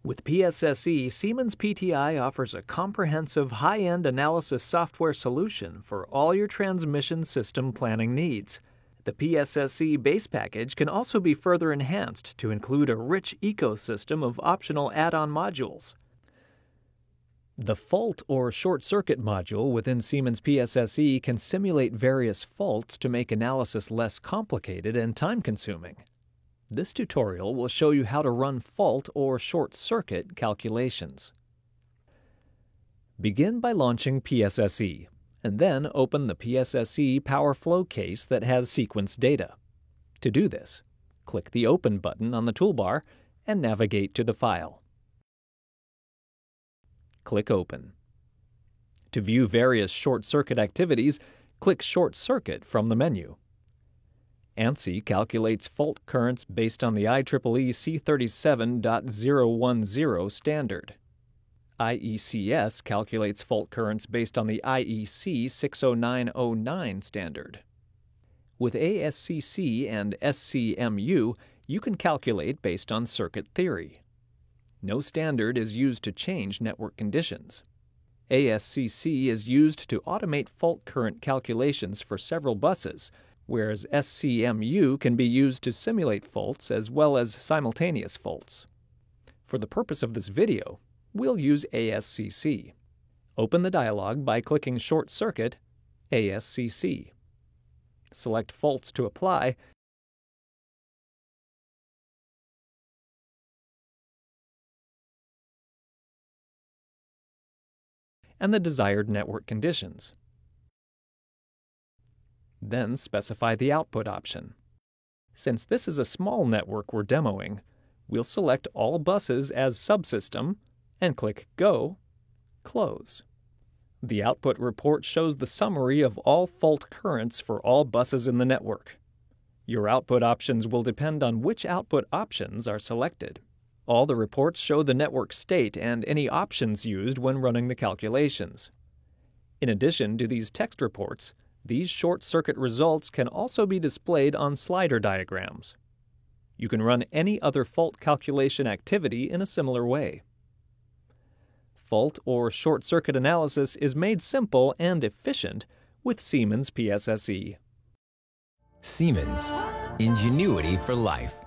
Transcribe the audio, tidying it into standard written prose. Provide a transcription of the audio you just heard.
With PSSE, Siemens PTI offers a comprehensive high-end analysis software solution for all your transmission system planning needs. The PSSE base package can also be further enhanced to include a rich ecosystem of optional add-on modules. The fault or short circuit module within Siemens PSSE can simulate various faults to make analysis less complicated and time-consuming. This tutorial will show you how to run fault or short circuit calculations. Begin by launching PSSE, and then open the PSSE PowerFlow case that has sequence data. To do this, click the Open button on the toolbar and navigate to the file. Click Open. To view various short circuit activities, click Short Circuit from the menu. ANSI calculates fault currents based on the IEEE C37.010 standard. IECS calculates fault currents based on the IEC 60909 standard. With ASCC and SCMU, you can calculate based on circuit theory. No standard is used to change network conditions. ASCC is used to automate fault current calculations for several buses, whereas SCMU can be used to simulate faults as well as simultaneous faults. For the purpose of this video, we'll use ASCC. Open the dialog by clicking Short Circuit, ASCC. Select Faults to apply, and the desired network conditions. Then specify the output option. Since this is a small network we're demoing, we'll select all buses as subsystem and click Go, Close. The output report shows the summary of all fault currents for all buses in the network. Your output options will depend on which output options are selected. All the reports show the network state and any options used when running the calculations. In addition to these text reports, these short circuit results can also be displayed on slider diagrams. You can run any other fault calculation activity in a similar way. Fault or short circuit analysis is made simple and efficient with Siemens PSSE. Siemens, ingenuity for life.